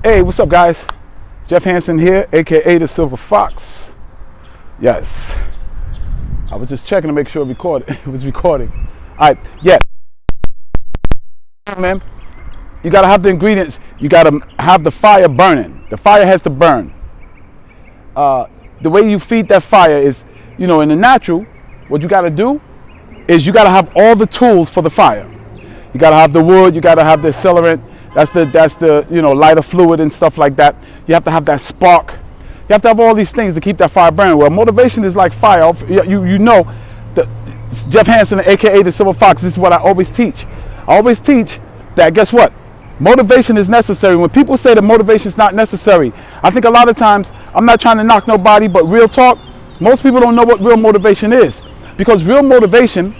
Hey, what's up, guys? Jeff Hanson here, aka the Silverfox. Yes, I was just checking to make sure it was recording. All right, yeah, man. You gotta have the ingredients. You gotta have the fire burning. The fire has to burn. The way you feed that fire is, in the natural, what you gotta do is you gotta have all the tools for the fire. You gotta have the wood. You gotta have the accelerant. That's the lighter fluid and stuff like that. You have to have that spark. You have to have all these things to keep that fire burning. Well, motivation is like fire. Jeff Hanson, aka the Silverfox. This is what I always teach. I always teach that, guess what? Motivation is necessary. When people say that motivation is not necessary, I think a lot of times, I'm not trying to knock nobody, but real talk, most people don't know what real motivation is. Because real motivation,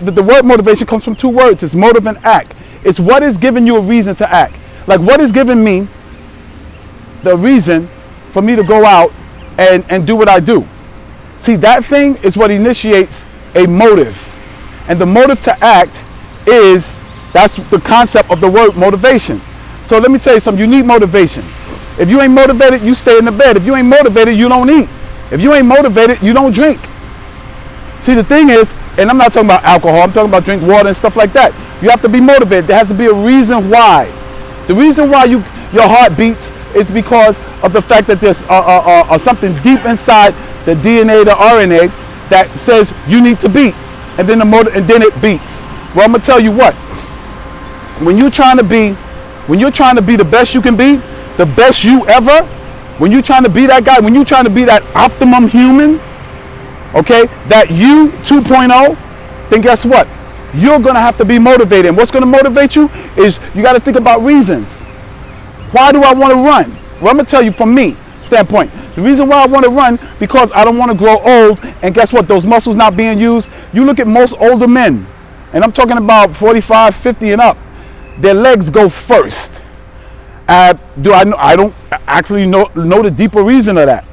the word motivation comes from two words. It's motive and act. It's what is giving you a reason to act. Like, what is giving me the reason for me to go out and do what I do? See, that thing is what initiates a motive. And the motive to act that's the concept of the word motivation. So let me tell you something. You need motivation. If you ain't motivated, you stay in the bed. If you ain't motivated, you don't eat. If you ain't motivated, you don't drink. See, the thing is, and I'm not talking about alcohol, I'm talking about drink water and stuff like that. You have to be motivated. There has to be a reason why. The reason why your heart beats is because of the fact that there's something deep inside the DNA, the RNA, that says you need to beat, and then it beats. Well, I'm gonna tell you what. When you're trying to be the best you can be, the best you ever, when you're trying to be that guy, when you're trying to be that optimum human, okay, that you 2.0, then guess what? You're going to have to be motivated. And what's going to motivate you is you got to think about reasons. Why do I want to run? Well, I'm going to tell you from me standpoint. The reason why I want to run, because I don't want to grow old. And guess what? Those muscles not being used. You look at most older men, and I'm talking about 45, 50 and up. Their legs go first. I don't actually know the deeper reason of that.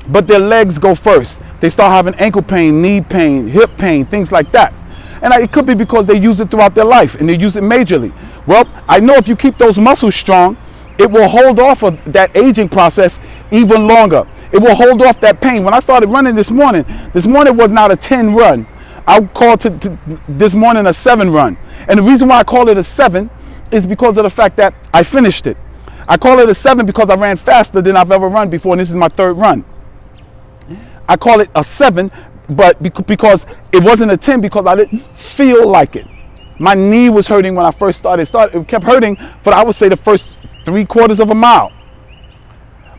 But their legs go first. They start having ankle pain, knee pain, hip pain, things like that. And it could be because they use it throughout their life and they use it majorly. Well, I know if you keep those muscles strong, it will hold off of that aging process even longer. It will hold off that pain. When I started running this morning was not a 10 run. I called this morning a 7 run. And the reason why I call it a 7 is because of the fact that I finished it. I call it a 7 because I ran faster than I've ever run before, and this is my 3rd run. I call it a 7, but because it wasn't a 10 because I didn't feel like it. My knee was hurting when I first started. It kept hurting for, I would say, the first 3/4 of a mile.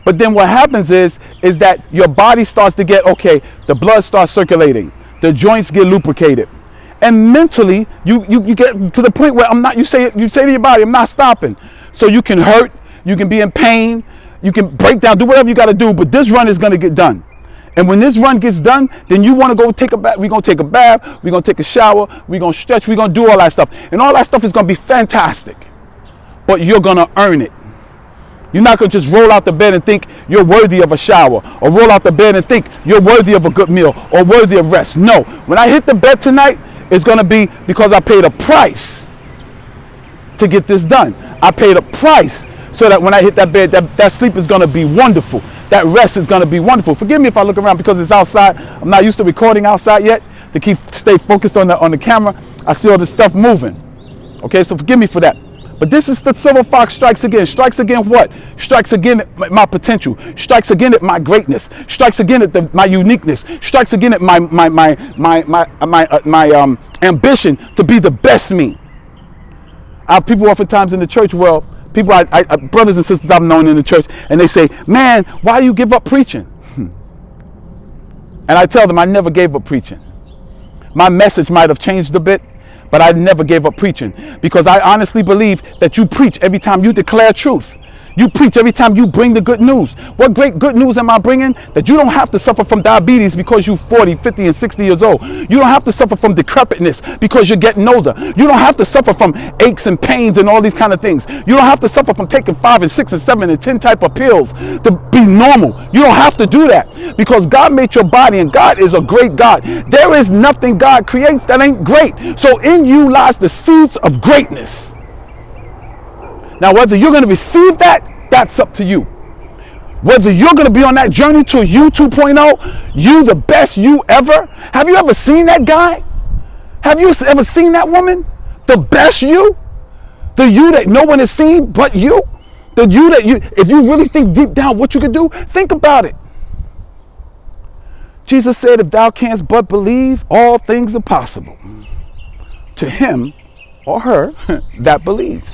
But then what happens is that your body starts to get, okay, the blood starts circulating. The joints get lubricated. And mentally, you get to the point where you say to your body, I'm not stopping. So you can hurt, you can be in pain, you can break down, do whatever you got to do, but this run is going to get done. And when this run gets done, then you want to go take a bath. We're going to take a bath. We're going to take a shower. We're going to stretch. We're going to do all that stuff. And all that stuff is going to be fantastic. But you're going to earn it. You're not going to just roll out the bed and think you're worthy of a shower, or roll out the bed and think you're worthy of a good meal or worthy of rest. No. When I hit the bed tonight, it's going to be because I paid a price to get this done. I paid a price so that when I hit that bed, that sleep is going to be wonderful. That rest is going to be wonderful. Forgive me if I look around because it's outside. I'm not used to recording outside yet to stay focused on the camera. I see all this stuff moving. Okay, so forgive me for that. But this is the Silverfox strikes again. Strikes again what? Strikes again at my potential. Strikes again at my greatness. Strikes again at my uniqueness. Strikes again at my ambition to be the best me. People oftentimes in the church world, brothers and sisters I've known in the church, and they say, man, why do you give up preaching? And I tell them I never gave up preaching. My message might have changed a bit, but I never gave up preaching, because I honestly believe that you preach every time you declare truth. You preach every time you bring the good news. What great good news am I bringing? That you don't have to suffer from diabetes because you're 40, 50, and 60 years old. You don't have to suffer from decrepitness because you're getting older. You don't have to suffer from aches and pains and all these kind of things. You don't have to suffer from taking 5 and 6 and 7 and 10 type of pills to be normal. You don't have to do that, because God made your body, and God is a great God. There is nothing God creates that ain't great. So in you lies the seeds of greatness. Now, whether you're going to receive that That's up to you. Whether you're going to be on that journey to you 2.0, you the best you ever. Have you ever seen that guy? Have you ever seen that woman? The best you? The you that no one has seen but you? The you that if you really think deep down what you can do, think about it. Jesus said, if thou canst but believe, all things are possible to him or her that believes.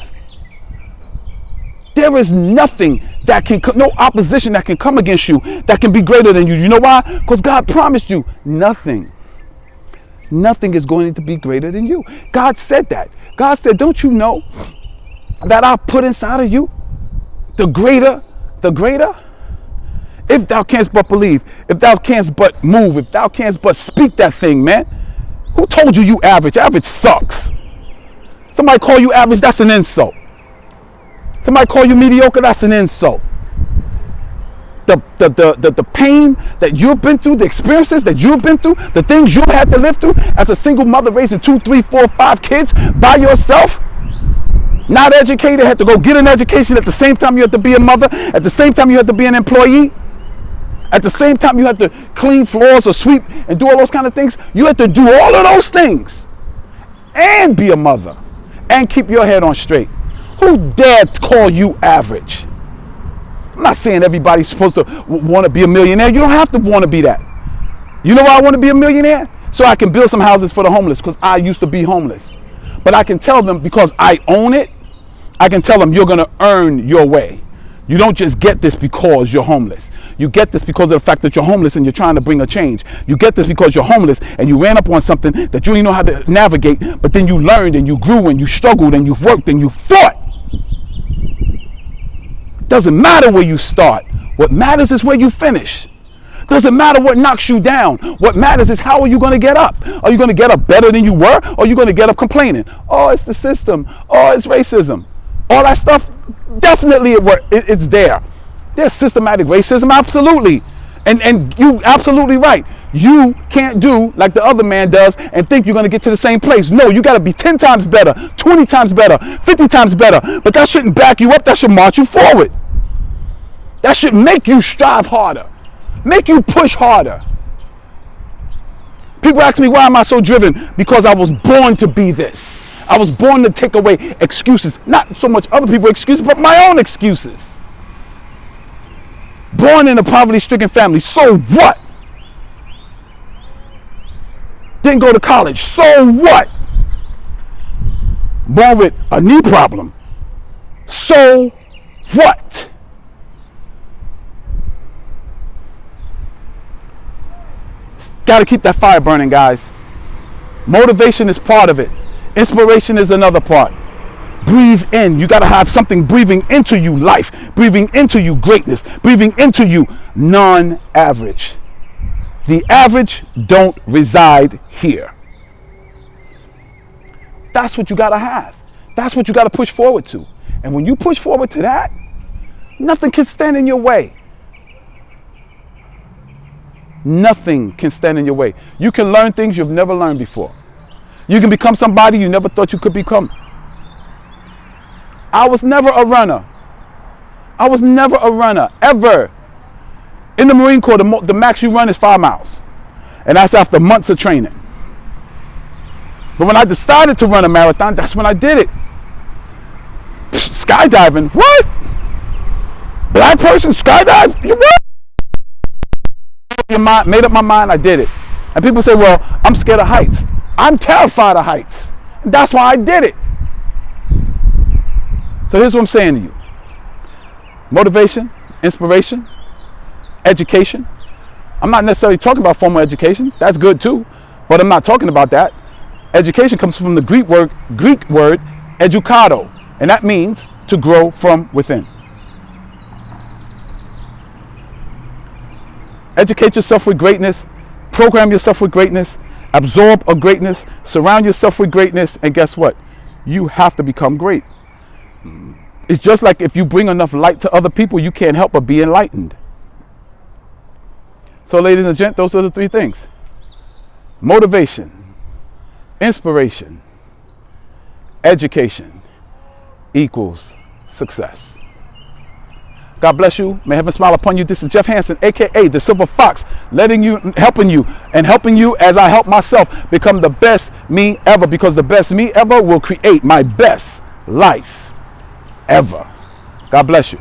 There is nothing that can, no opposition that can come against you that can be greater than you. You know why? Because God promised you nothing. Nothing is going to be greater than you. God said that. God said, don't you know that I put inside of you the greater? If thou canst but believe, if thou canst but move, if thou canst but speak that thing, man. Who told you you average? Average sucks. Somebody call you average, that's an insult. Somebody call you mediocre, that's an insult. The pain that you've been through, the experiences that you've been through, the things you've had to live through as a single mother raising 2, 3, 4, 5 kids by yourself, not educated, had to go get an education at the same time you had to be a mother, at the same time you had to be an employee, at the same time you had to clean floors or sweep and do all those kind of things. You had to do all of those things and be a mother and keep your head on straight. Who dared call you average? I'm not saying everybody's supposed to want to be a millionaire. You don't have to want to be that. You know why I want to be a millionaire? So I can build some houses for the homeless, because I used to be homeless. But I can tell them, because I own it, I can tell them you're going to earn your way. You don't just get this because you're homeless. You get this because of the fact that you're homeless and you're trying to bring a change. You get this because you're homeless and you ran up on something that you didn't know how to navigate, but then you learned and you grew and you struggled and you've worked and you fought. Doesn't matter where you start. What matters is where you finish. Doesn't matter what knocks you down. What matters is how are you going to get up? Are you going to get up better than you were? Or are you going to get up complaining? Oh, it's the system. Oh, it's racism. All that stuff, definitely it's there. There's systematic racism, absolutely. And you absolutely right. You can't do like the other man does and think you're going to get to the same place. No, you got to be 10 times better, 20 times better, 50 times better. But that shouldn't back you up. That should march you forward. That should make you strive harder. Make you push harder. People ask me, why am I so driven? Because I was born to be this. I was born to take away excuses. Not so much other people's excuses, but my own excuses. Born in a poverty-stricken family. So what? Didn't go to college. So what? Born with a knee problem. So what? Got to keep that fire burning, guys. Motivation is part of it. Inspiration is another part. Breathe in. You got to have something breathing into you life, breathing into you greatness, breathing into you non-average. The average don't reside here. That's what you got to have. That's what you got to push forward to. And when you push forward to that, nothing can stand in your way. Nothing can stand in your way. You can learn things you've never learned before. You can become somebody you never thought you could become. I was never a runner. I was never a runner, ever. In the Marine Corps, the max you run is 5 miles. And that's after months of training. But when I decided to run a marathon, that's when I did it. Skydiving, what? Black person skydive? You what? Made up my mind, I did it. And people say, well, I'm scared of heights. I'm terrified of heights. And that's why I did it. So here's what I'm saying to you. Motivation, inspiration, education. I'm not necessarily talking about formal education. That's good too. But I'm not talking about that. Education comes from the Greek word educado. And that means to grow from within. Educate yourself with greatness, program yourself with greatness, absorb a greatness, surround yourself with greatness, and guess what? You have to become great. It's just like if you bring enough light to other people, you can't help but be enlightened. So ladies and gents, those are the 3 things. Motivation, inspiration, education equals success. God bless you. May heaven smile upon you. This is Jeff Hanson, aka the Silverfox, helping you as I help myself become the best me ever, because the best me ever will create my best life ever. God bless you.